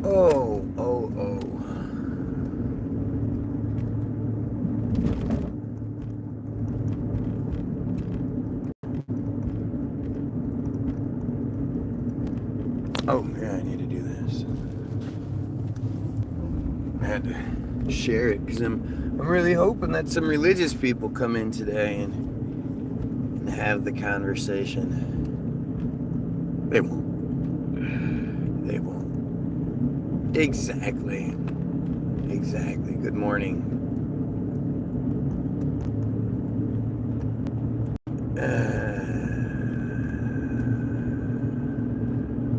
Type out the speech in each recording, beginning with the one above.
Oh, oh, oh. Oh, yeah, I need to do this. I had to share it because I'm really hoping that some religious people come in today and have the conversation. They won't. They won't. Exactly. Exactly. Good morning.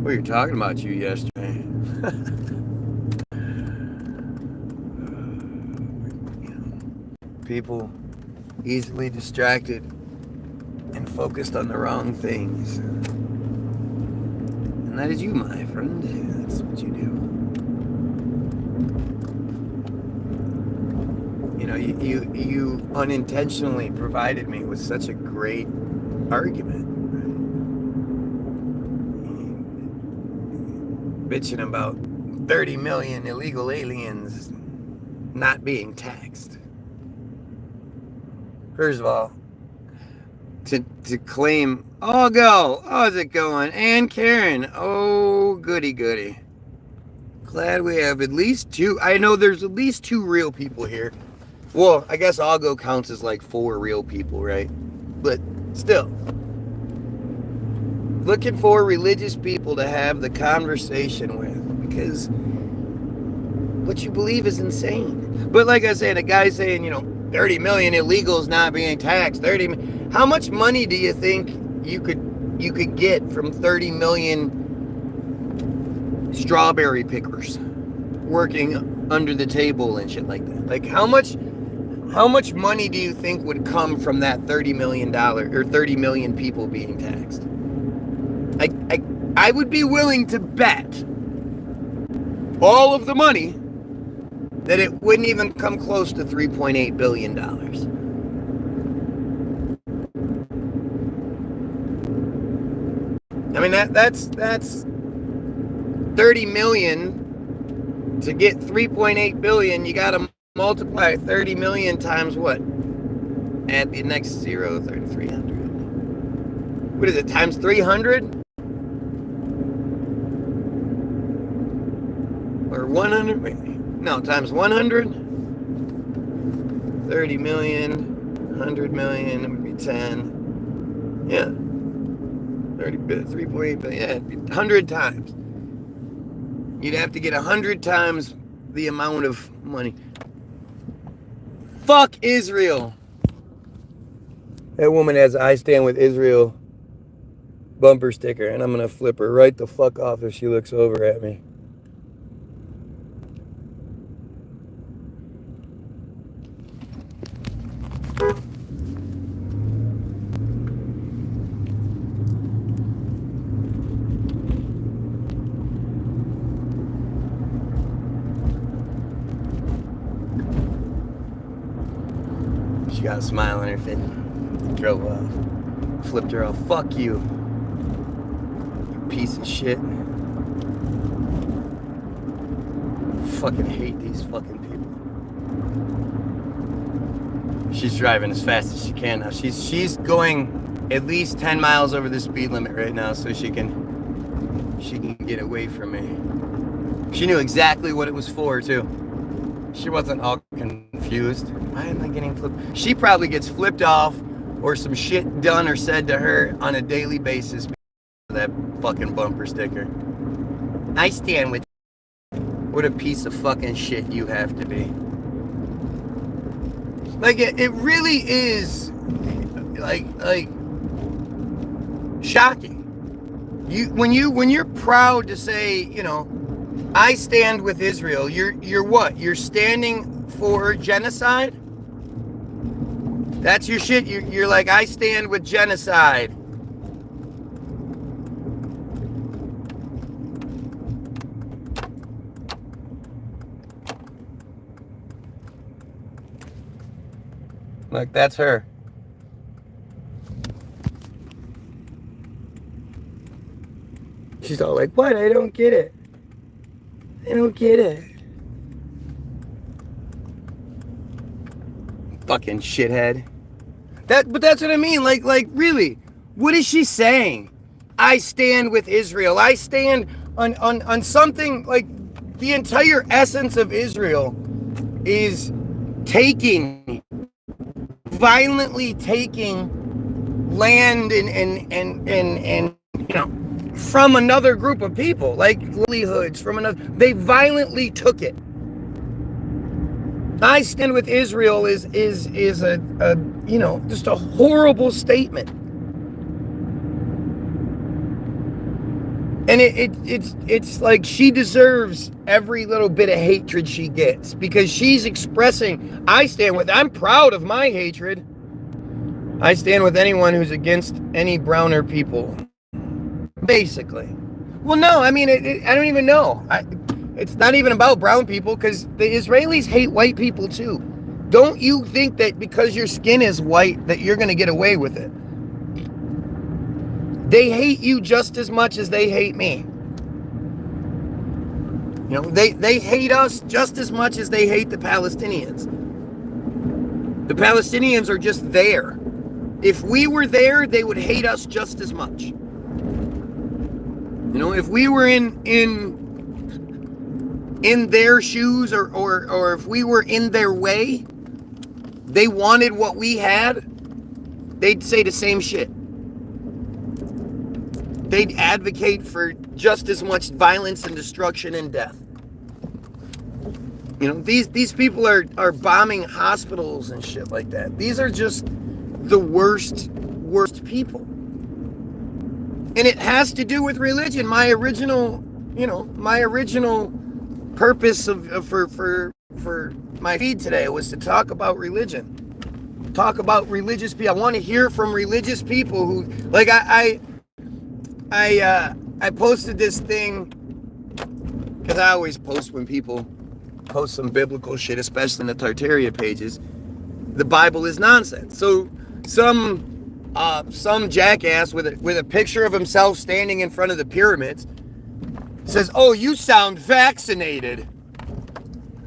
We were talking about you yesterday. People easily distracted and focused on the wrong things. And that is you, my friend. That's what you do. You know, you unintentionally provided me with such a great argument. Bitching about 30 million illegal aliens not being taxed. First of all, to claim, oh, go, how's it going? And Karen, oh, goody goody. Glad we have at least two. I know there's at least two real people here. Well, I guess Algo counts as like 4 real people, right? But still, looking for religious people to have the conversation with, because what you believe is insane. But like I said, a guy saying, 30 million illegals not being taxed. How much money do you think you could get from 30 million strawberry pickers working under the table and shit like that? Like how much money do you think would come from that $30 million or 30 million people being taxed? I would be willing to bet all of the money that it wouldn't even come close to $3.8 billion. I mean, that's 30 million to get 3.8 billion. You got to multiply 30 million times what? Add the next zero, 300. What is it, times 300? Or 100? Wait, no, times 100? 30 million, 100 million, it would be 10. Yeah. 3.8 billion, yeah, it'd be 100 times. You'd have to get 100 times the amount of money. Fuck Israel. That woman has "I stand with Israel" bumper sticker, and I'm gonna flip her right the fuck off if she looks over at me. She got a smile on her face. Drove off. Flipped her off. Fuck you. You piece of shit. Fucking hate these fucking people. She's driving as fast as she can now. She's going at least 10 miles over the speed limit right now so she can get away from me. She knew exactly what it was for too. She wasn't all confused. Why am I getting flipped? She probably gets flipped off or some shit done or said to her on a daily basis because of that fucking bumper sticker. I stand with. What a piece of fucking shit you have to be. Like it really is like shocking. When you're proud to say, I stand with Israel, you're what? You're standing for genocide? That's your shit. You're like, I stand with genocide. Like, that's her. She's all like, what? I don't get it. I don't get it. Fucking shithead. But that's what I mean. Like really, what is she saying? I stand with Israel. I stand on something like the entire essence of Israel is violently taking land and from another group of people, like livelihoods from another. They violently took it. I stand with Israel is a just a horrible statement. And it's like she deserves every little bit of hatred she gets because she's expressing, I'm proud of my hatred. I stand with anyone who's against any browner people. Basically. Well, no, I mean, I don't even know. It's not even about brown people because the Israelis hate white people too. Don't you think that because your skin is white that you're going to get away with it? They hate you just as much as they hate me. They hate us just as much as they hate the Palestinians. The Palestinians are just there. If we were there, they would hate us just as much. If we were in their shoes or if we were in their way, they wanted what we had, they'd say the same shit. They'd advocate for just as much violence and destruction and death. These people are bombing hospitals and shit like that. These are just the worst people. And it has to do with religion. My original purpose for my feed today was to talk about religion. Talk about religious people. I want to hear from religious people who, like, I posted this thing because I always post when people post some biblical shit, especially in the Tartaria pages. The Bible is nonsense. So some jackass with a picture of himself standing in front of the pyramids says, "Oh, you sound vaccinated."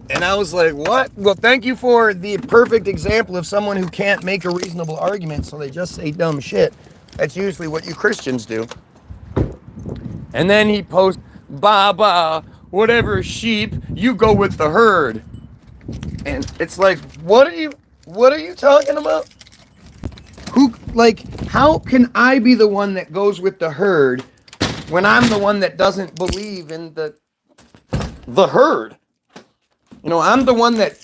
And I was like, what? Well, thank you for the perfect example of someone who can't make a reasonable argument, so they just say dumb shit. That's usually what you Christians do. And then he posts, "Baba, whatever sheep, you go with the herd." And it's like, what are you talking about? How can I be the one that goes with the herd when I'm the one that doesn't believe in the herd? I'm the one that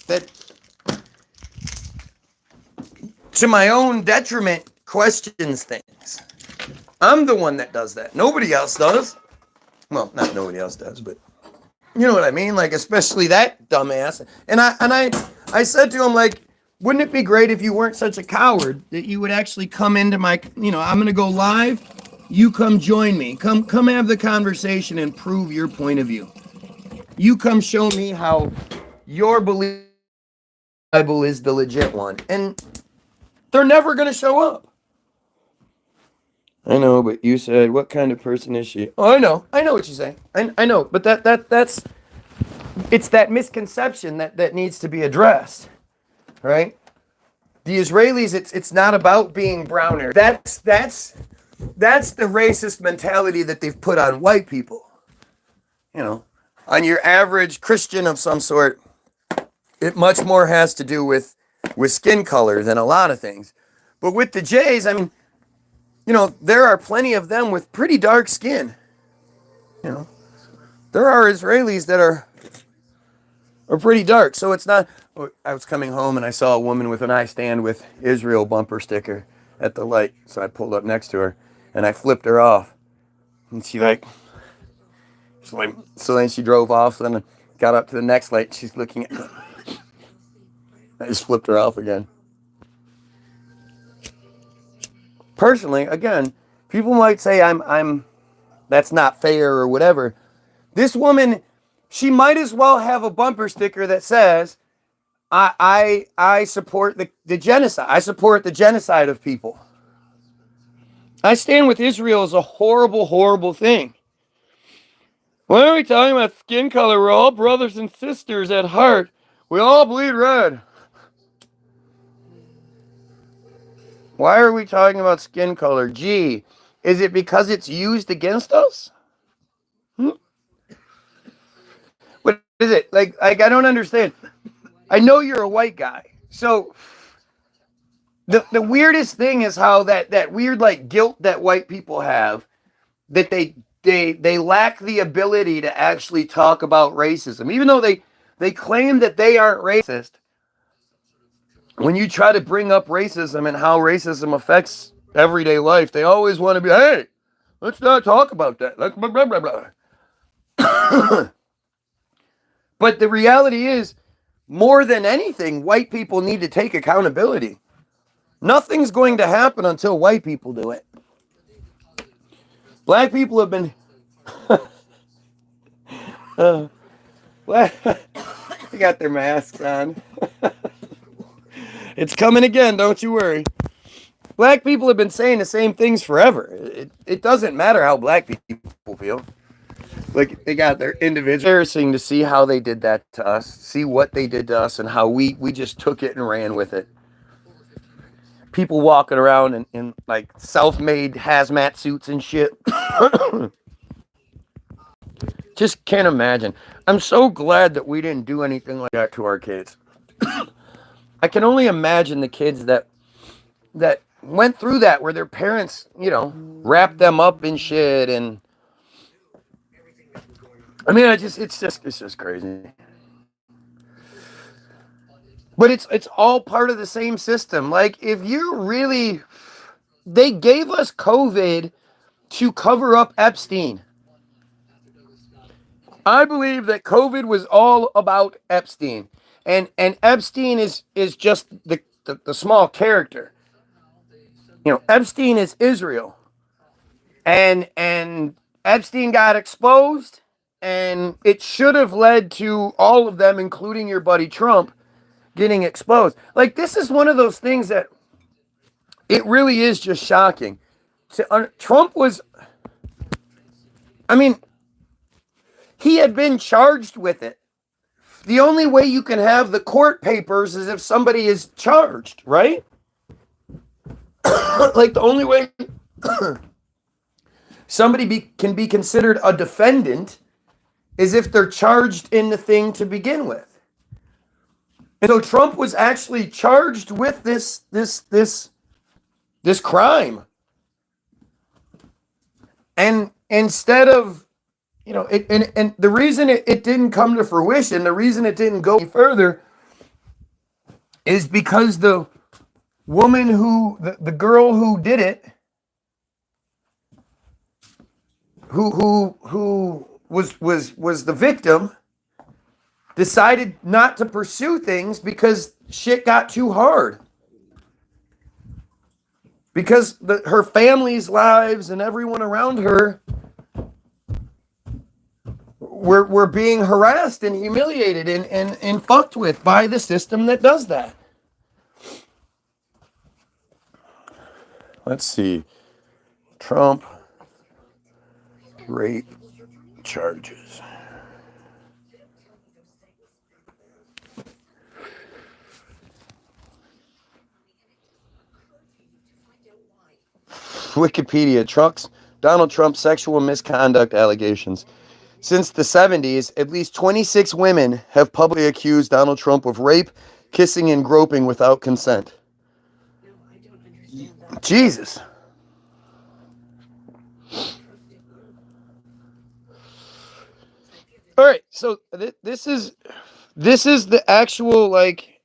to my own detriment questions things. I'm the one that does that. Nobody else does. Well, not nobody else does, but you know what I mean? Like, especially that dumbass. And I said to him, like, wouldn't it be great if you weren't such a coward that you would actually come into my, I'm going to go live. You come join me. Come have the conversation and prove your point of view. You come show me how your belief Bible is the legit one. And they're never going to show up. I know, but you said, what kind of person is she? Oh, I know what you're saying. I know, but that's it's that misconception that needs to be addressed, right? The Israelis, it's not about being browner. That's the racist mentality that they've put on white people. On your average Christian of some sort, it much more has to do with skin color than a lot of things. But with the Jays, I mean, there are plenty of them with pretty dark skin. There are Israelis that are pretty dark. So it's not. I was coming home and I saw a woman with an "I stand with Israel" bumper sticker at the light. So I pulled up next to her and I flipped her off. And so then she drove off. So then I got up to the next light. She's looking at. I just flipped her off again. Personally, again, people might say I'm that's not fair or whatever. This woman, she might as well have a bumper sticker that says, I support the genocide. I support the genocide of people. I stand with Israel is a horrible, horrible thing. Why are we talking about skin color? We're all brothers and sisters at heart. We all bleed red. Why are we talking about skin color? Gee, is it because it's used against us? What is it? Like I don't understand. I know you're a white guy. So the weirdest thing is how that weird like guilt that white people have that they lack the ability to actually talk about racism. Even though they claim that they aren't racist, when you try to bring up racism and how racism affects everyday life, they always want to be, hey, let's not talk about that. Like blah blah blah blah. But the reality is, more than anything, white people need to take accountability. Nothing's going to happen until white people do it. Black people have been they got their masks on. It's coming again, don't you worry. Black people have been saying the same things forever. It doesn't matter how black people feel. Like, they got their individual. Embarrassing to see how they did that to us, see what they did to us, and how we just took it and ran with it. People walking around in like self-made hazmat suits and shit. Just can't imagine. I'm so glad that we didn't do anything like that to our kids. I can only imagine the kids that went through that, where their parents, wrapped them up in shit, and I mean, it's just crazy. But it's all part of the same system. Like, if you really, they gave us COVID to cover up Epstein. I believe that COVID was all about Epstein. And Epstein is just the small character. Epstein is Israel. And Epstein got exposed, and it should have led to all of them, including your buddy Trump, getting exposed. Like, this is one of those things that it really is just shocking. Trump was, I mean, he had been charged with it. The only way you can have the court papers is if somebody is charged, right? Like, the only way somebody can be considered a defendant is if they're charged in the thing to begin with. And so Trump was actually charged with this crime. And instead of, and the reason it didn't come to fruition, the reason it didn't go any further, is because the woman the girl who did it, who was the victim, decided not to pursue things because shit got too hard. Because her family's lives and everyone around her were being harassed and humiliated and fucked with by the system that does that. Let's see. Trump rape charges. Wikipedia, Donald Trump's sexual misconduct allegations. Since the 70s, at least 26 women have publicly accused Donald Trump of rape, kissing, and groping without consent. Jesus. All right, so this is the actual, like,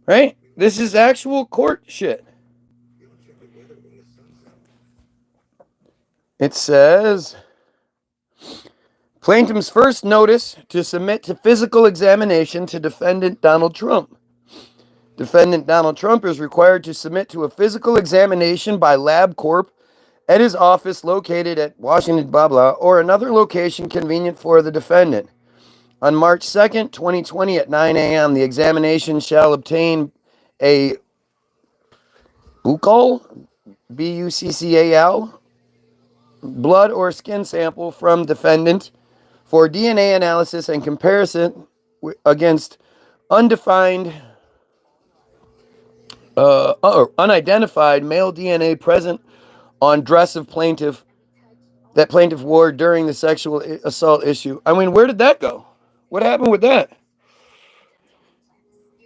right? This is actual court shit. It says, plaintiff's first notice to submit to physical examination to defendant Donald Trump. Defendant Donald Trump is required to submit to a physical examination by LabCorp at his office located at Washington, blah, blah, or another location convenient for the defendant. On March 2nd, 2020 at 9 a.m., the examination shall obtain a buccal, B-U-C-C-A-L, blood or skin sample from defendant for DNA analysis and comparison against undefined or unidentified male DNA present on dress of plaintiff that plaintiff wore during the sexual assault issue. I mean, where did that go? What happened with that?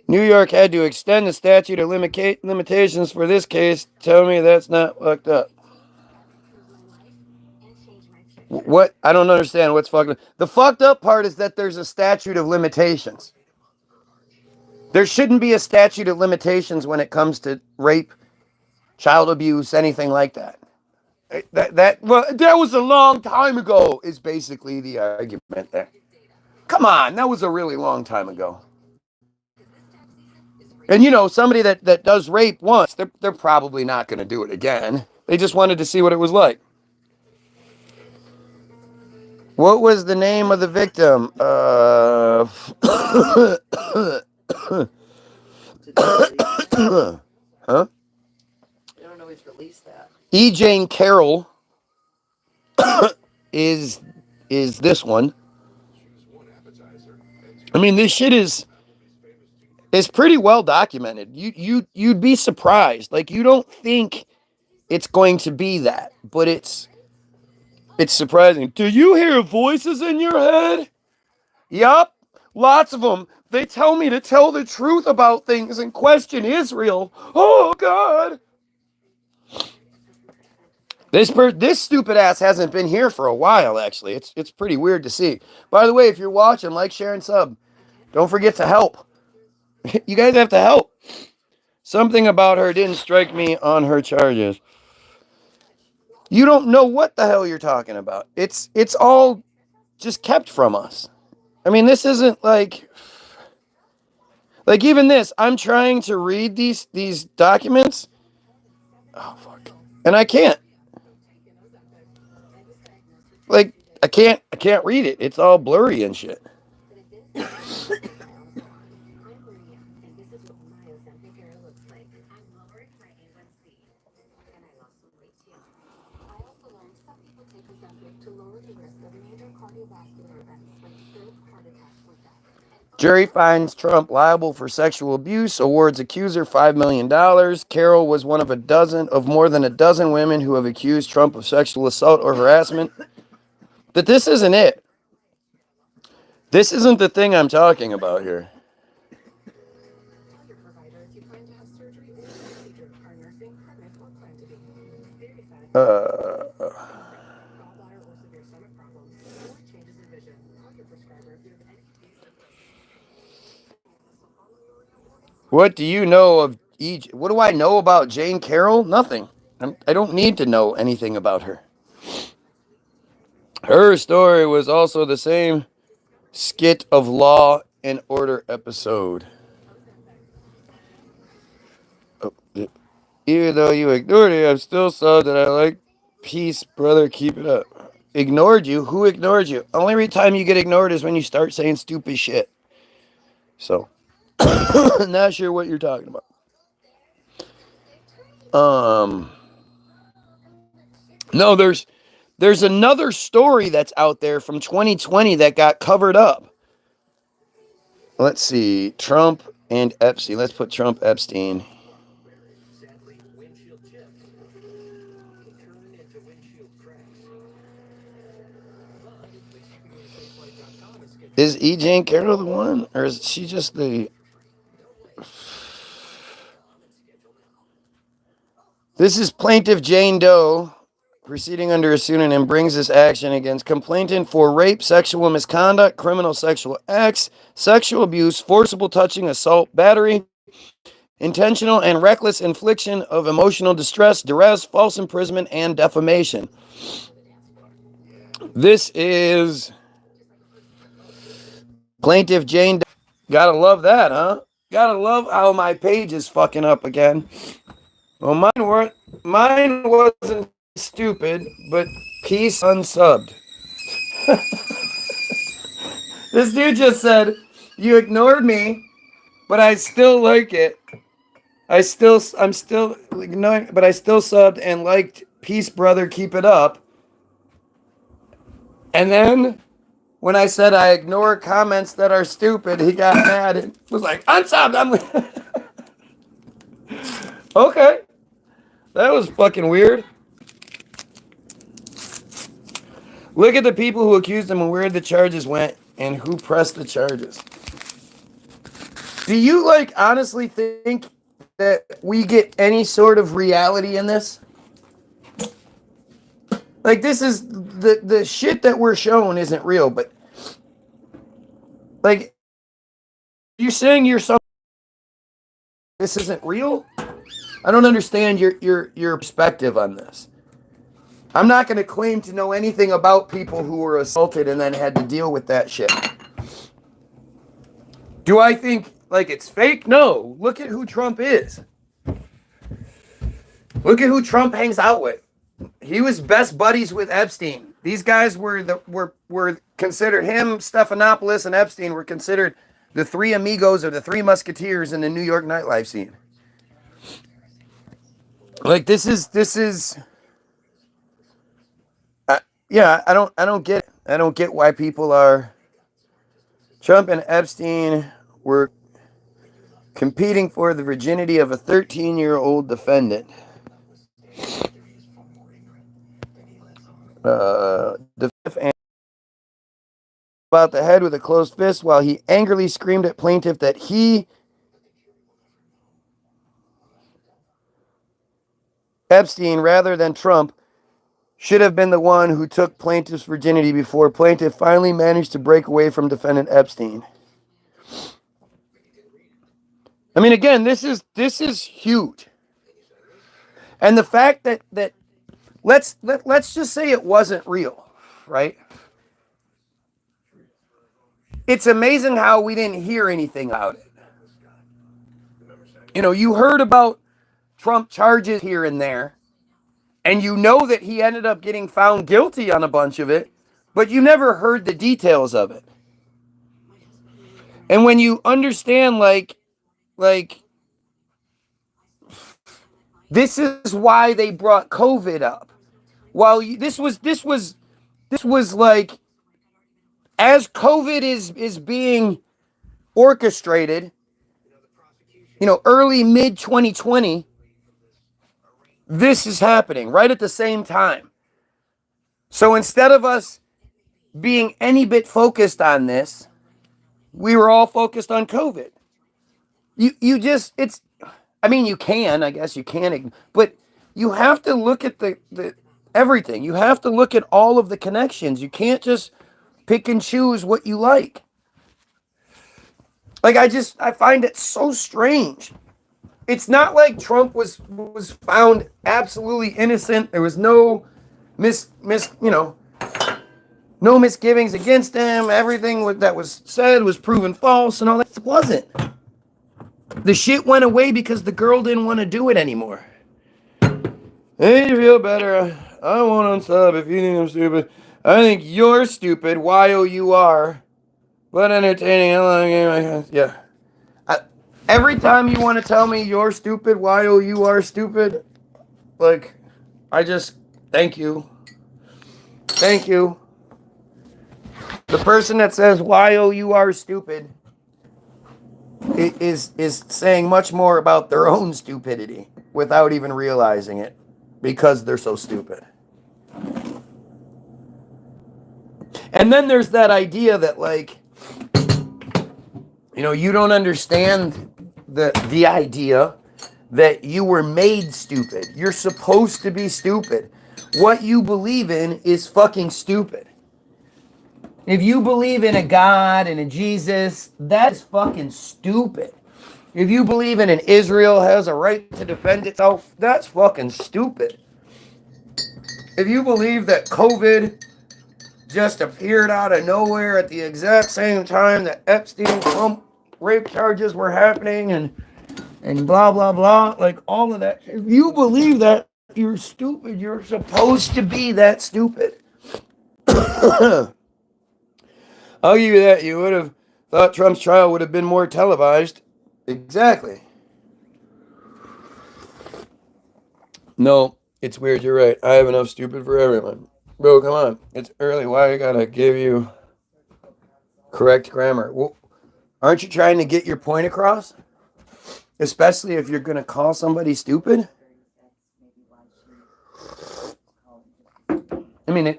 New York had to extend the statute of limitations for this case. Tell me that's not fucked up. What? I don't understand what's fucked up. The fucked up part is that there's a statute of limitations. There shouldn't be a statute of limitations when it comes to rape, child abuse, anything like that. That was a long time ago, is basically the argument there. Come on, that was a really long time ago. And somebody that does rape once, they're probably not going to do it again. They just wanted to see what it was like. What was the name of the victim? Huh? I don't know who's released that. E. Jane Carroll is this one. I mean, this shit is pretty well documented. You'd be surprised. Like, you don't think it's going to be that, but it's surprising. Do you hear voices in your head? Yup, lots of them. They tell me to tell the truth about things and question Israel. Oh God. This stupid ass hasn't been here for a while, actually. It's pretty weird to see. By the way, if you're watching, like, share, and sub. Don't forget to help. You guys have to help. Something about her didn't strike me on her charges. You don't know what the hell you're talking about. It's all just kept from us. I mean, this isn't like even this. I'm trying to read these documents. Oh fuck. And I can't. Like, I can't read it. It's all blurry and shit. Jury finds Trump liable for sexual abuse, awards accuser $5 million. Carroll was one of more than a dozen women who have accused Trump of sexual assault or harassment. But this isn't it. This isn't the thing I'm talking about here. What do you know of What do I know about Jane Carroll? Nothing. I don't need to know anything about her. Her story was also the same skit of Law and Order episode. Oh, even though you ignored it, I'm still so that I like peace, brother. Keep it up. Ignored you? Who ignored you? Only time you get ignored is when you start saying stupid shit. So, not sure what you're talking about. No, there's another story that's out there from 2020 that got covered up. Let's see. Trump and Epstein. Let's put Trump Epstein. Is E. Jane Carroll the one? Or is she just the... This is Plaintiff Jane Doe, proceeding under a pseudonym, brings this action against complainant for rape, sexual misconduct, criminal sexual acts, sexual abuse, forcible touching, assault, battery, intentional and reckless infliction of emotional distress, duress, false imprisonment, and defamation. This is Plaintiff Jane Doe. Gotta love that, huh? Gotta love how my page is fucking up again. Well, mine wasn't stupid, but peace unsubbed. This dude just said, you ignored me, but I still like it. I'm still ignoring, but I still subbed and liked. Peace, brother, keep it up. And then when I said I ignore comments that are stupid, he got mad and was like, unsub. I'm like, okay. That was fucking weird. Look at the people who accused him and where the charges went and who pressed the charges. Do you like honestly think that we get any sort of reality in this? Like this is the shit that we're shown isn't real, but like you're saying you're something this isn't real? I don't understand your perspective on this. I'm not going to claim to know anything about people who were assaulted and then had to deal with that shit. Do I think like it's fake? No. Look at who Trump is. Look at who Trump hangs out with. He was best buddies with Epstein. These guys were considered, him, Stephanopoulos, and Epstein were considered the three amigos or the three musketeers in the New York nightlife scene. Like this is yeah, I don't get it. I don't get why people are. Trump and Epstein were competing for the virginity of a 13-year-old defendant. The fifth about the head with a closed fist while he angrily screamed at plaintiff that he, Epstein, rather than Trump, should have been the one who took plaintiff's virginity before plaintiff finally managed to break away from defendant Epstein. I mean, again, this is huge. And the fact that let's just say it wasn't real, right? It's amazing how we didn't hear anything about it. You know, you heard about Trump charges here and there, and you know that he ended up getting found guilty on a bunch of it, but you never heard the details of it. And when you understand, like, this is why they brought COVID up. While this was like, as COVID is being orchestrated, you know, early mid 2020, this is happening right at the same time. So instead of us being any bit focused on this, we were all focused on COVID. You just, it's, I mean, you can, I guess you can, but you have to look at the everything. You have to look at all of the connections. You can't just pick and choose what you like. Like, I find it so strange. It's not like Trump was found absolutely innocent. There was no no misgivings against him. Everything that was said was proven false and all that. It wasn't. The shit went away because the girl didn't want to do it anymore. Hey, you feel better. I won't unsub if you think I'm stupid. I think you're stupid. Y-O-U-R. But entertaining. Yeah. Every time you want to tell me you're stupid, Y-O-U-R stupid, like, I just, thank you. Thank you. The person that says Y-O-U-R stupid is saying much more about their own stupidity without even realizing it because they're so stupid. And then there's that idea that, like, you know, you don't understand the idea that you were made stupid. You're supposed to be stupid. What you believe in is fucking stupid. If you believe in a God and a Jesus, that's fucking stupid. If you believe in an Israel has a right to defend itself, that's fucking stupid. If you believe that COVID just appeared out of nowhere at the exact same time that Epstein Trump rape charges were happening and blah, blah, blah, like all of that. If you believe that, you're stupid. You're supposed to be that stupid. I'll give you that. You would have thought Trump's trial would have been more televised. Exactly. No, it's weird. You're right. I have enough stupid for everyone. Bro, come on. It's early. Why I gotta give you Correct grammar. Well, aren't you trying to get your point across? Especially if you're going to call somebody stupid? I mean,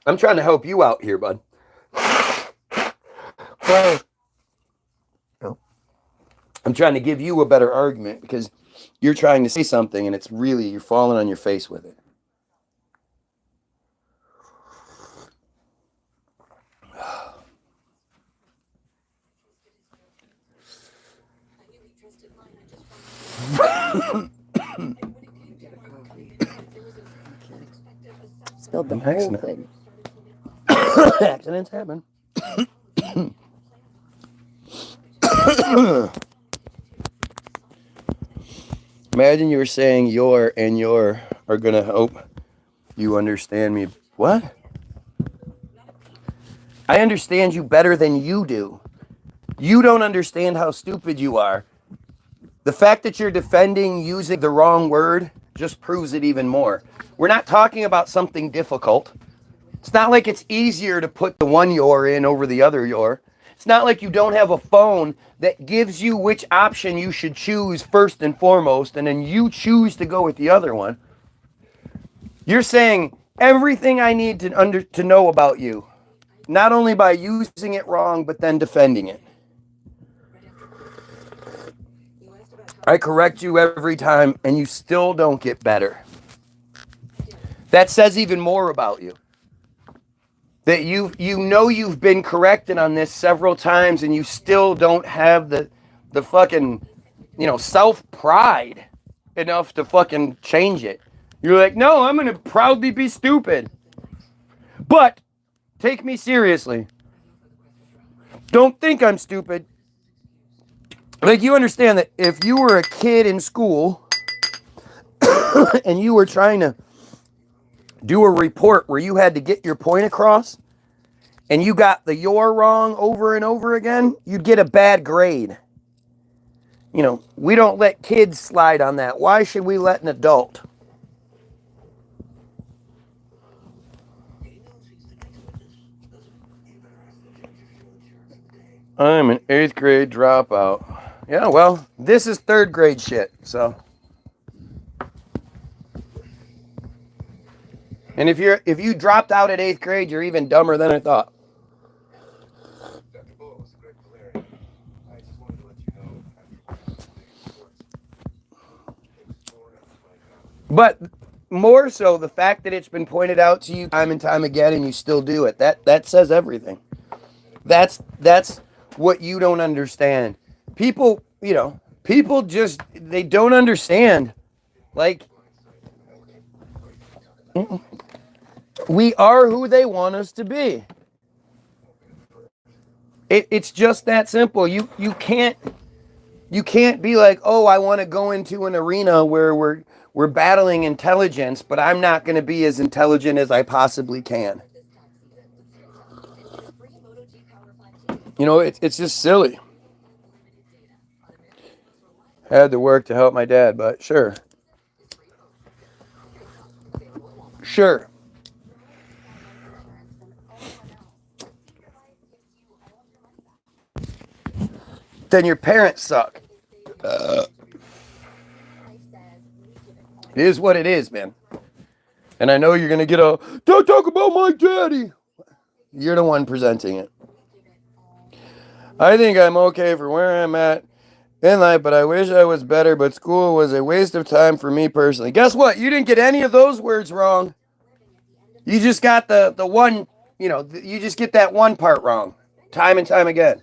I'm trying to help you out here, bud. Well, I'm trying to give you a better argument because you're trying to say something and it's really, you're falling on your face with it. Spilled the whole thing. Accidents happen. Imagine you were saying your and your are going to hope you understand me. What? I understand you better than you do. You don't understand how stupid you are. The fact that you're defending using the wrong word just proves it even more. We're not talking about something difficult. It's not like it's easier to put the one your in over the other your. It's not like you don't have a phone that gives you which option you should choose first and foremost, and then you choose to go with the other one. You're saying everything I need to know about you, not only by using it wrong, but then defending it. I correct you every time, and you still don't get better. That says even more about you. That you know you've been corrected on this several times, and you still don't have the fucking, self-pride enough to fucking change it. You're like, no, I'm going to proudly be stupid. But take me seriously. Don't think I'm stupid. Like, you understand that if you were a kid in school and you were trying to do a report where you had to get your point across and you got the your wrong over and over again, you'd get a bad grade. We don't let kids slide on that. Why should we let an adult? I'm an 8th grade dropout. Yeah, well, this is 3rd grade shit, so. And if you dropped out at 8th grade, you're even dumber than I thought. But more so, the fact that it's been pointed out to you time and time again and you still do it, that says everything. That's what you don't understand. People just, they don't understand. Like, we are who they want us to be. It's just that simple. You can't be like, oh, I want to go into an arena where we're battling intelligence, but I'm not going to be as intelligent as I possibly can. It's just silly. Had to work to help my dad, but sure. Sure. Then your parents suck. It is what it is, man. And I know you're going to get don't talk about my daddy. You're the one presenting it. I think I'm okay for where I'm at in life, but I wish I was better, but school was a waste of time for me personally. Guess what? You didn't get any of those words wrong. You just got the one, you just get that one part wrong. Time and time again.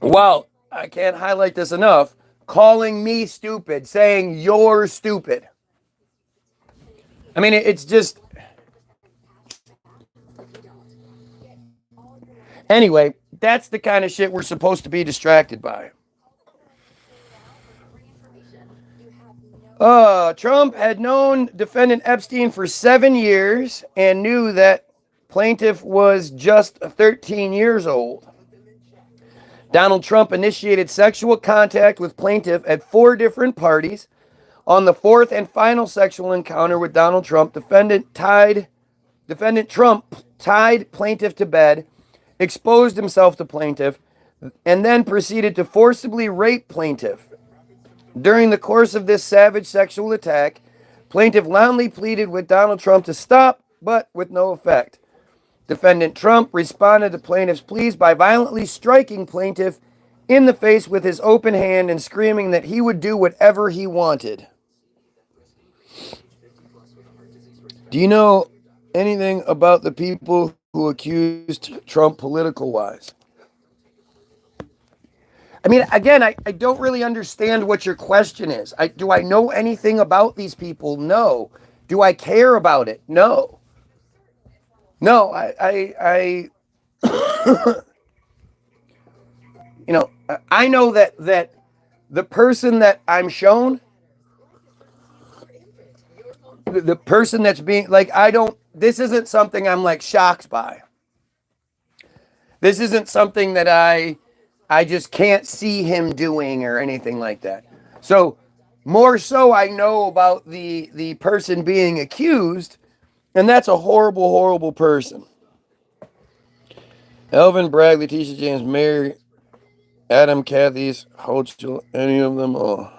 Well, I can't highlight this enough. Calling me stupid, saying you're stupid. I mean, it's just... Anyway, that's the kind of shit we're supposed to be distracted by. Trump had known defendant Epstein for 7 years and knew that plaintiff was just 13 years old. Donald Trump initiated sexual contact with plaintiff at 4 different parties. On the 4th and final sexual encounter with Donald Trump, defendant tied Defendant Trump tied plaintiff to bed, exposed himself to plaintiff, and then proceeded to forcibly rape plaintiff. During the course of this savage sexual attack, plaintiff loudly pleaded with Donald Trump to stop, but with no effect. Defendant Trump responded to plaintiff's pleas by violently striking plaintiff in the face with his open hand and screaming that he would do whatever he wanted. Do you know anything about the people who accused Trump political-wise? I mean, again, I don't really understand what your question is. Do I know anything about these people? No. Do I care about it? No. No, I you know, I know that the person that I'm shown, the person that's being, like, this isn't something I'm, like, shocked by. This isn't something that I just can't see him doing or anything like that. So, more so I know about the person being accused, and that's a horrible, horrible person. Elvin, Bragg, Letitia James, Mary, Adam, Kathy's, Hochul, any of them all.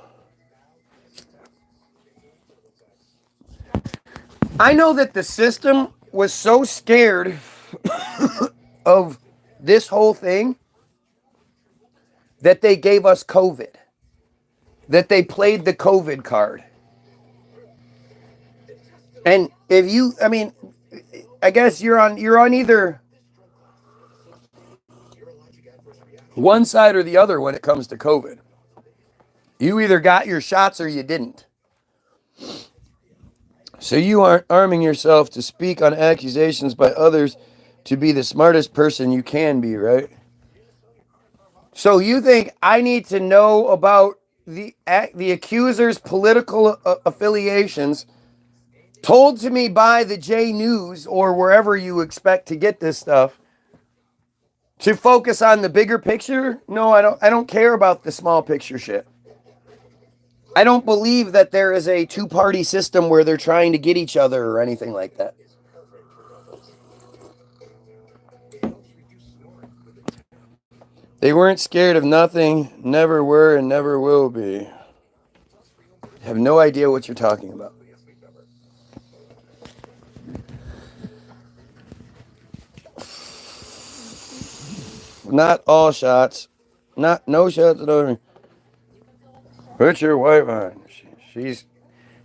I know that the system was so scared of this whole thing that they gave us COVID. That they played the COVID card. And if you, I mean, I guess you're on either one side or the other when it comes to COVID. You either got your shots or you didn't. So you aren't arming yourself to speak on accusations by others to be the smartest person you can be, right? So you think I need to know about the accuser's political affiliations told to me by the J News or wherever you expect to get this stuff to focus on the bigger picture? No, I don't care about the small picture shit. I don't believe that there is a two-party system where they're trying to get each other or anything like that. They weren't scared of nothing, never were and never will be. I have no idea what you're talking about. Not all shots. No shots at all. Put your wife on.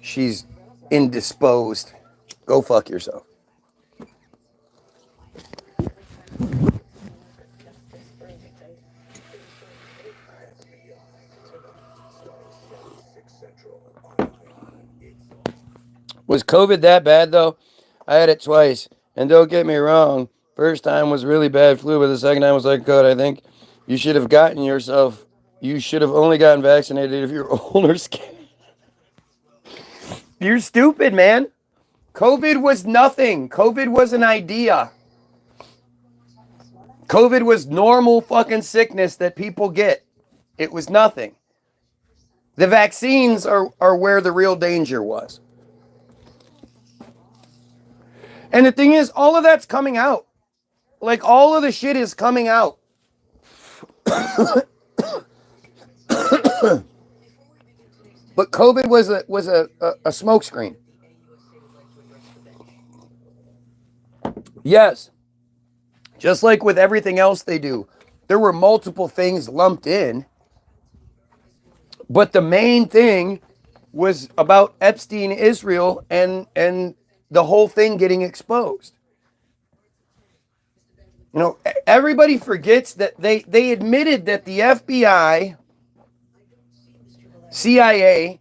She's indisposed. Go fuck yourself. Was COVID that bad though? I had it twice. And don't get me wrong, first time was really bad flu, but the second time was like good. I think you should have only gotten vaccinated if you're old or scared. You're stupid, man. COVID was nothing. COVID was an idea. COVID was normal fucking sickness that people get. It was nothing. The vaccines are where the real danger was. And the thing is, all of that's coming out. Like, all of the shit is coming out. But COVID was a smokescreen. Yes. Just like with everything else they do. There were multiple things lumped in. But the main thing was about Epstein, Israel, and the whole thing getting exposed. You know, everybody forgets that they admitted that the FBI, CIA,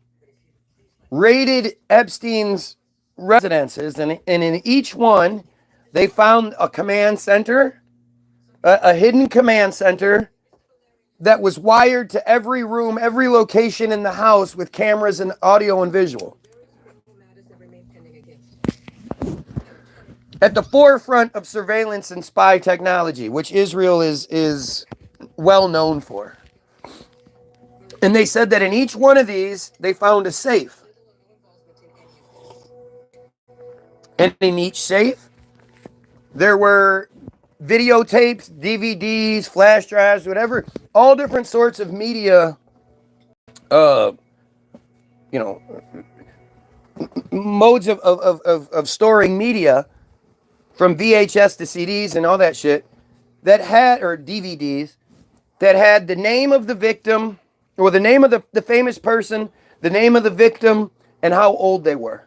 raided Epstein's residences, and in each one, they found a command center, a hidden command center that was wired to every room, every location in the house with cameras and audio and visual. At the forefront of surveillance and spy technology, which Israel is well known for. And they said that in each one of these, they found a safe. And in each safe, There were videotapes, DVDs, flash drives, whatever, all different sorts of media, modes of storing media, from VHS to CDs and all that shit, that had, or DVDs, that had the name of the victim, or the name of the famous person, the name of the victim, and how old they were.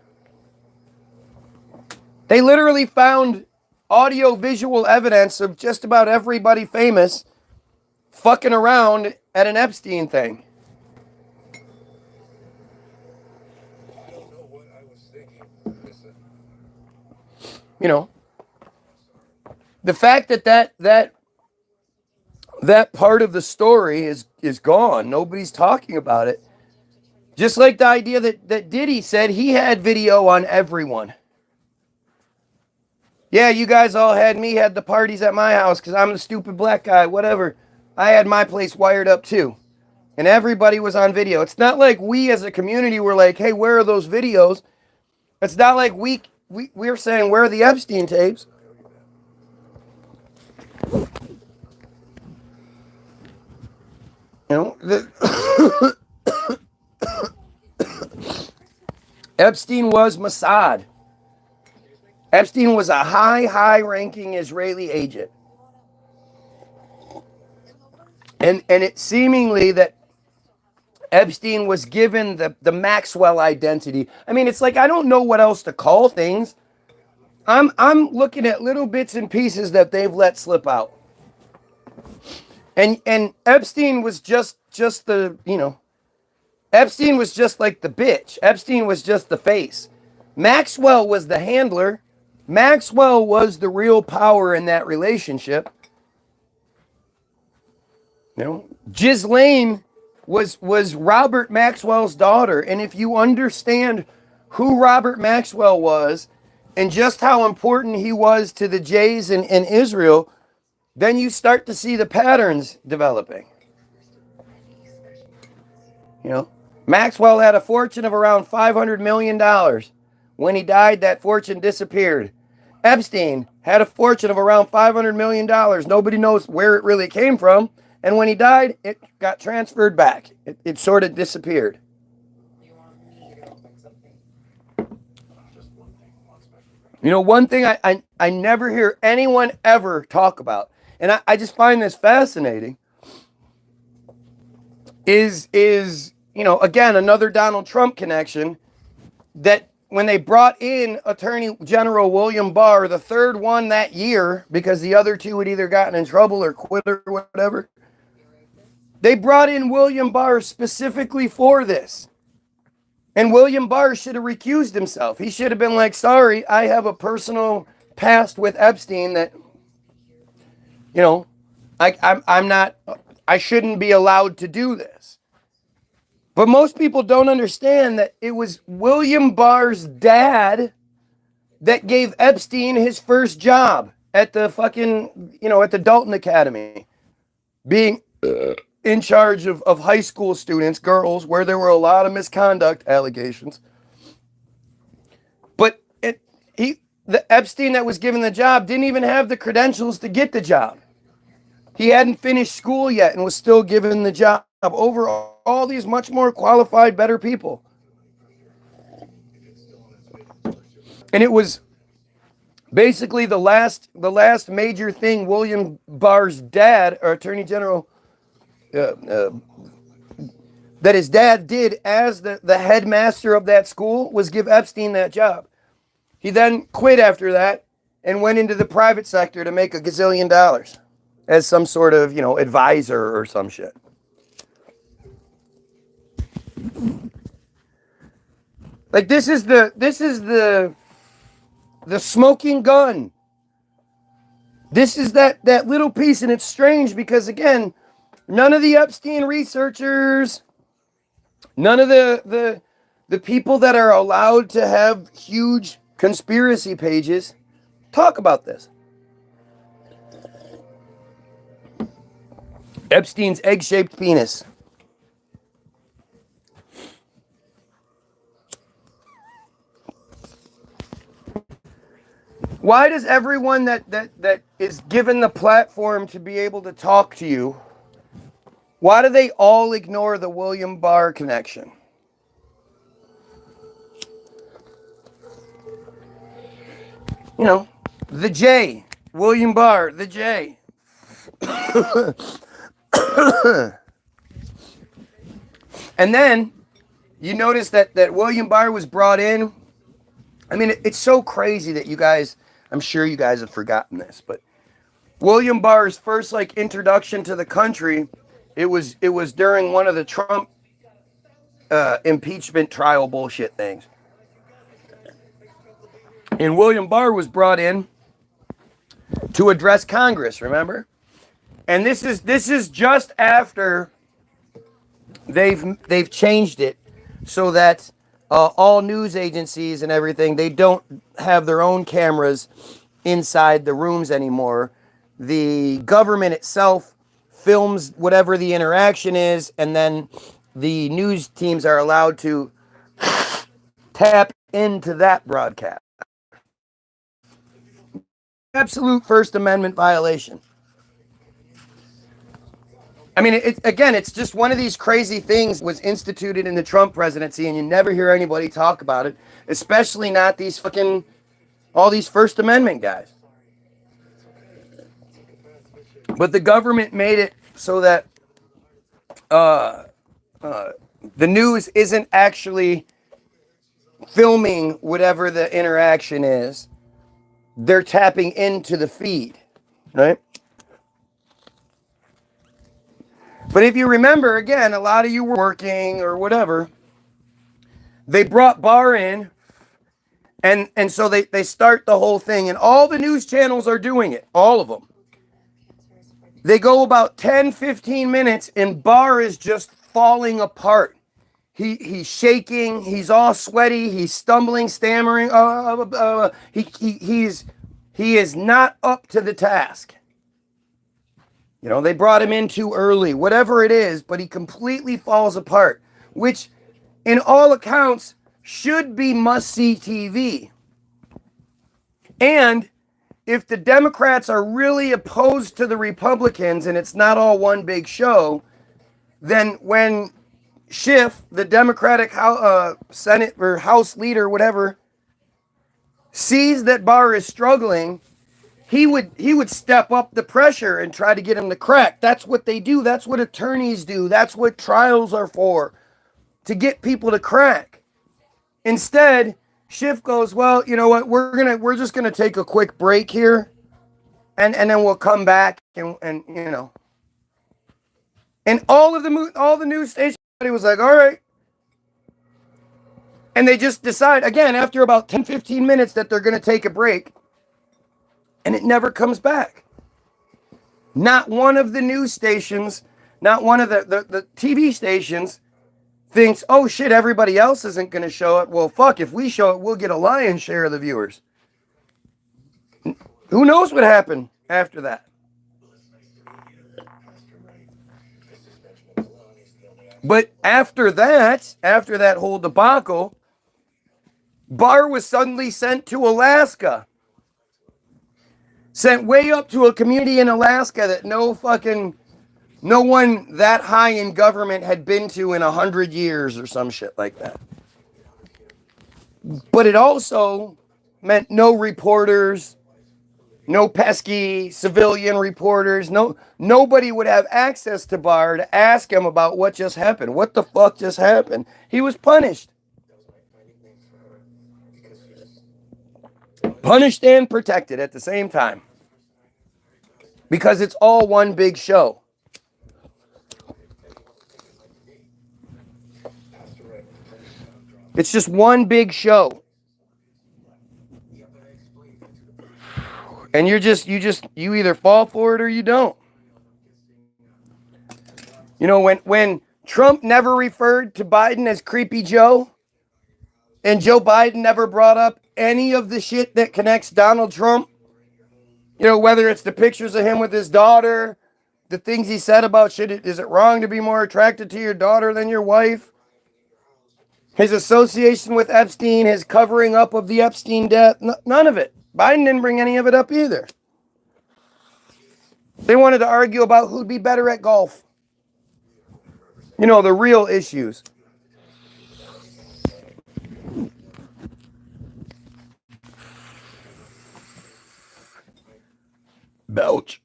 They literally found audio-visual evidence of just about everybody famous fucking around at an Epstein thing. You know, the fact that part of the story is gone. Nobody's talking about it. Just like the idea that Diddy said he had video on everyone. Yeah, you guys all had the parties at my house because I'm the stupid black guy, whatever. I had my place wired up too. And everybody was on video. It's not like we as a community were like, hey, where are those videos? It's not like we're saying, where are the Epstein tapes? You know, Epstein was Mossad. Epstein was a high-ranking Israeli agent. And it seemingly that Epstein was given the Maxwell identity. I mean, it's like, I don't know what else to call things. I'm looking at little bits and pieces that they've let slip out. And Epstein was just the, Epstein was just like the bitch. Epstein was just the face. Maxwell was the handler. Maxwell was the real power in that relationship. Ghislaine was Robert Maxwell's daughter. And if you understand who Robert Maxwell was and just how important he was to the Jays in Israel, then you start to see the patterns developing. Maxwell had a fortune of around $500 million. When he died, that fortune disappeared. Epstein had a fortune of around $500 million. Nobody knows where it really came from. And when he died, it got transferred back. It sort of disappeared. One thing I never hear anyone ever talk about, and I just find this fascinating, is again, another Donald Trump connection, that when they brought in Attorney General William Barr, the third one that year, because the other two had either gotten in trouble or quit or whatever, they brought in William Barr specifically for this. And William Barr should have recused himself. He should have been like, sorry, I have a personal past with Epstein that, I shouldn't be allowed to do this. But most people don't understand that it was William Barr's dad that gave Epstein his first job at the fucking, at the Dalton Academy, being in charge of high school students, girls, where there were a lot of misconduct allegations. But the Epstein that was given the job didn't even have the credentials to get the job. He hadn't finished school yet and was still given the job over all these much more qualified, better people. And it was basically the last major thing William Barr's dad, or Attorney General, that his dad did as the headmaster of that school, was give Epstein that job. He then quit after that and went into the private sector to make $1 gazillion as some sort of, advisor or some shit. Like, this is the smoking gun. This is that little piece, and it's strange because, again, none of the Epstein researchers, none of the people that are allowed to have huge conspiracy pages talk about this. Epstein's egg-shaped penis. Why does everyone that is given the platform to be able to talk to you, why do they all ignore the William Barr connection? You know, the J, William Barr, the J. And then you notice that William Barr was brought in. I mean, it's so crazy that you guys, I'm sure you guys have forgotten this, but William Barr's first introduction to the country, it was during one of the Trump impeachment trial bullshit things. And William Barr was brought in to address Congress, remember? And this is just after they've changed it so that all news agencies and everything, they don't have their own cameras inside the rooms anymore. The government itself films whatever the interaction is, and then the news teams are allowed to tap into that broadcast. Absolute First Amendment violation. I mean, it's just one of these crazy things was instituted in the Trump presidency, and you never hear anybody talk about it, especially not these all these First Amendment guys. But the government made it so that the news isn't actually filming whatever the interaction is. They're tapping into the feed, right? But if you remember, again, a lot of you were working or whatever. They brought Barr in, and so they start the whole thing, and all the news channels are doing it, all of them. They go about 10, 15 minutes, and Barr is just falling apart. He's shaking, he's all sweaty, he's stumbling, stammering. He is not up to the task. You know, they brought him in too early, whatever it is, but he completely falls apart, which in all accounts should be must-see TV. And if the Democrats are really opposed to the Republicans and it's not all one big show, then when Schiff, the Democratic Senate or House leader, whatever, sees that Barr is struggling, he would step up the pressure and try to get him to crack. That's what they do. That's what attorneys do. That's what trials are for, to get people to crack. Instead, Schiff goes, well, you know what? We're just gonna take a quick break here, and then we'll come back and you know. And all the news stations was like, all right. And they just decide, again, after about 10, 15 minutes that they're going to take a break. And it never comes back. Not one of the news stations, not one of the TV stations thinks, oh shit, everybody else isn't going to show it. Well, fuck, if we show it, we'll get a lion's share of the viewers. Who knows what happened after that? But after that whole debacle, Barr was suddenly sent to Alaska. Sent way up to a community in Alaska that no one that high in government had been to in 100 years or some shit like that. But it also meant no reporters, no pesky civilian reporters. Nobody would have access to Barr to ask him about what just happened. What the fuck just happened? He was punished. Punished and protected at the same time. Because it's all one big show. It's just one big show. And you either fall for it or you don't. You know, when Trump never referred to Biden as Creepy Joe, and Joe Biden never brought up any of the shit that connects Donald Trump, you know, whether it's the pictures of him with his daughter, the things he said about is it wrong to be more attracted to your daughter than your wife? His association with Epstein, his covering up of the Epstein death, none of it. Biden didn't bring any of it up either. They wanted to argue about who'd be better at golf. You know, the real issues. Belch.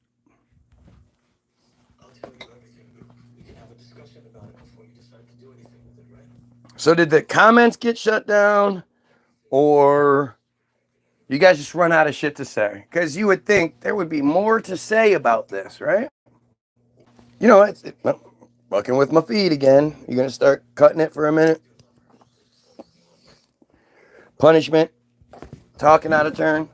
So did the comments get shut down, or you guys just run out of shit to say? Because you would think there would be more to say about this, right? You know, fucking with my feed again. You're going to start cutting it for a minute. Punishment. Talking out of turn.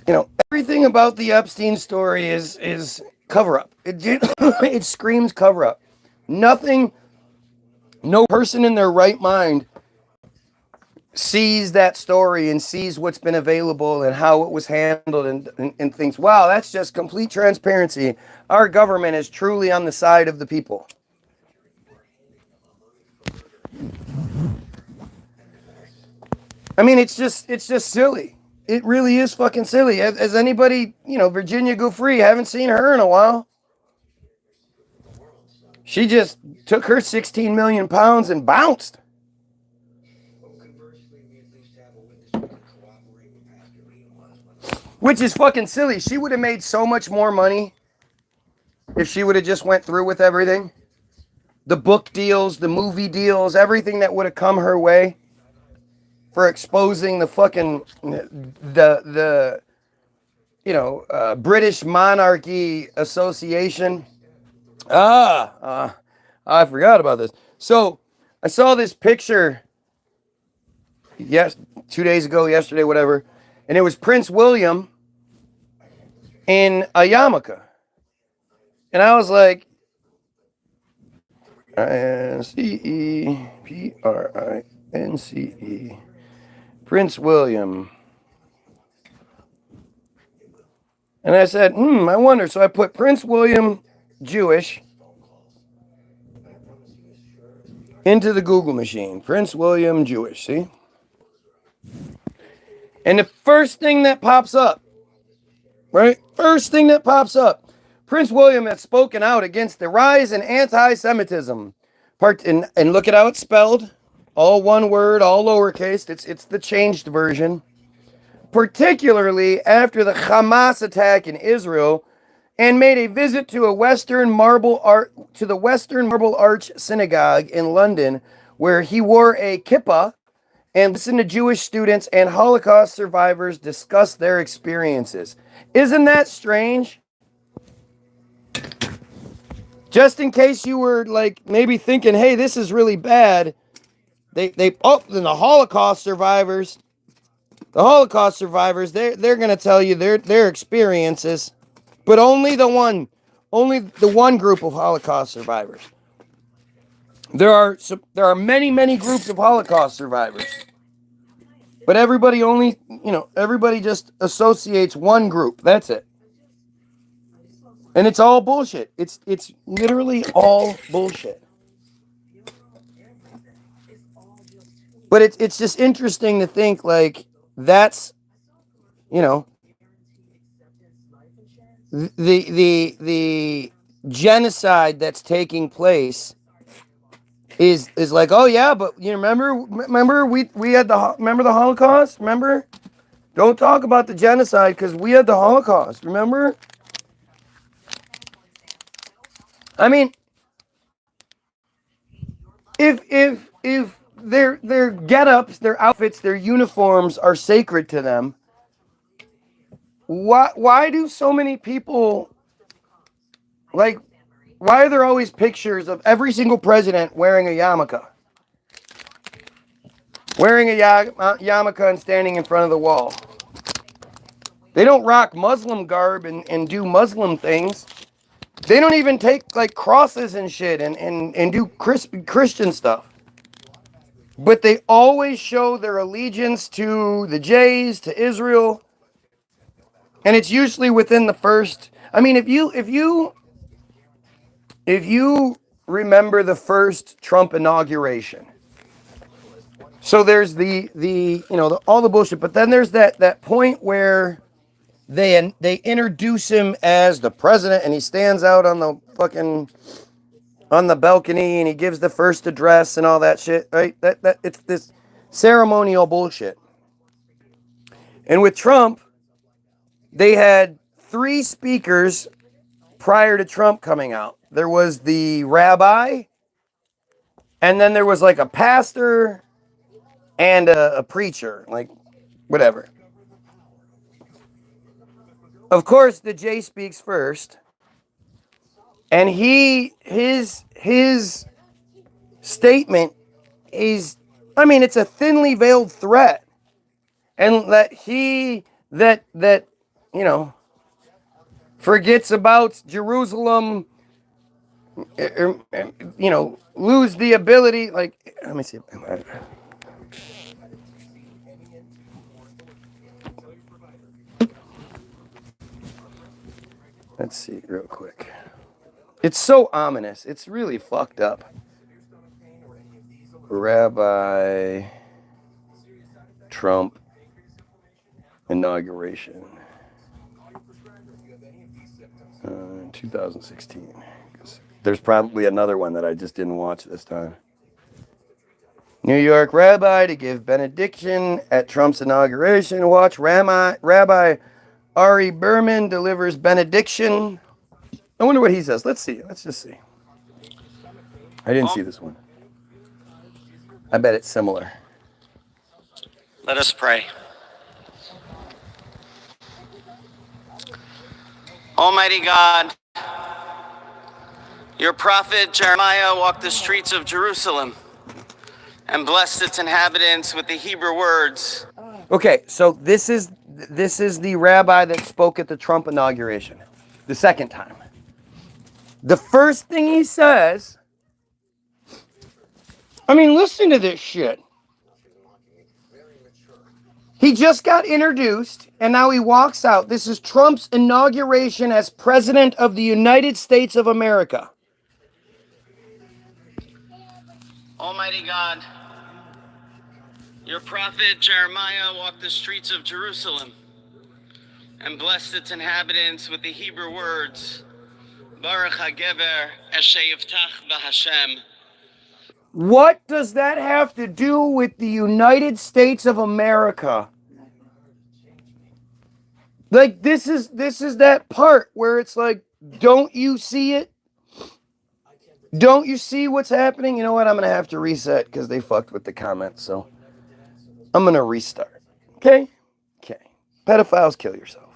You know, everything about the Epstein story is cover up. It screams cover up. Nothing, no person in their right mind sees that story and sees what's been available and how it was handled and thinks, wow, that's just complete transparency. Our government is truly on the side of the people. I mean, it's just silly. It really is fucking silly. Has anybody, you know, Virginia Giuffre, haven't seen her in a while. She just took her 16 million pounds and bounced. Which is fucking silly. She would have made so much more money if she would have just went through with everything. The book deals, the movie deals, everything that would have come her way for exposing the fucking, the British Monarchy Association. I forgot about this. So I saw this picture, 2 days ago, yesterday, whatever, and it was Prince William in a yarmulke. And I was like, INCEPRINCE, Prince William. And I said, I wonder. So I put Prince William Jewish into the Google machine. Prince William Jewish, see? And the first thing that pops up, right? First thing that pops up, Prince William has spoken out against the rise in anti-Semitism. And look at how it's spelled. All one word, all lowercase. It's the changed version. Particularly after the Hamas attack in Israel, and made a visit to the Western Marble Arch Synagogue in London, where he wore a kippah and listened to Jewish students and Holocaust survivors discuss their experiences. Isn't that strange? Just in case you were like maybe thinking, hey, this is really bad. Then the Holocaust survivors, they're going to tell you their experiences. But only the one group of Holocaust survivors. There are many, many groups of Holocaust survivors. But everybody just associates one group. That's it. And it's all bullshit. It's literally all bullshit. But it's just interesting to think like that's, the genocide that's taking place is like, oh yeah, but you remember we had the Holocaust? Remember? Don't talk about the genocide because we had the Holocaust. Remember? I mean, if their get-ups, their outfits, their uniforms are sacred to them, why do so many people, like, why are there always pictures of every single president wearing a yarmulke? Wearing a yarmulke and standing in front of the wall. They don't rock Muslim garb and do Muslim things. They don't even take, like, crosses and shit and do Christian stuff. But they always show their allegiance to the Jays, to Israel. And it's usually within the first. I mean, if you remember the first Trump inauguration, So there's all the bullshit, but then there's that point where they introduce him as the president, and he stands out on the balcony, and he gives the first address and all that shit, right? That it's this ceremonial bullshit. And with Trump, they had 3 speakers prior to Trump coming out. There was the rabbi, and then there was like a pastor and a preacher, like whatever. Of course, the J speaks first, and his statement is, I mean, it's a thinly veiled threat, and that forgets about Jerusalem, lose the ability. Like, let me see. Let's see real quick. It's so ominous. It's really fucked up. Rabbi Trump inauguration. 2016. There's probably another one that I just didn't watch this time. New York rabbi to give benediction at Trump's inauguration. Watch Rabbi Ari Berman delivers benediction. I wonder what he says. Let's see. Let's just see. I didn't see this one. I bet it's similar. Let us pray. Almighty God, your prophet Jeremiah walked the streets of Jerusalem and blessed its inhabitants with the Hebrew words. Okay, so this is the rabbi that spoke at the Trump inauguration, the second time. The first thing he says, I mean, listen to this shit. He just got introduced, and now he walks out. This is Trump's inauguration as President of the United States of America. Almighty God, your prophet Jeremiah walked the streets of Jerusalem and blessed its inhabitants with the Hebrew words, Baruch HaGever Asher Yiftach BaHashem. What does that have to do with the United States of America? Like, this is that part where it's like, don't you see it? Don't you see what's happening? You know what? I'm going to have to reset because they fucked with the comments. So I'm going to restart. Okay? Okay. Pedophiles, kill yourself.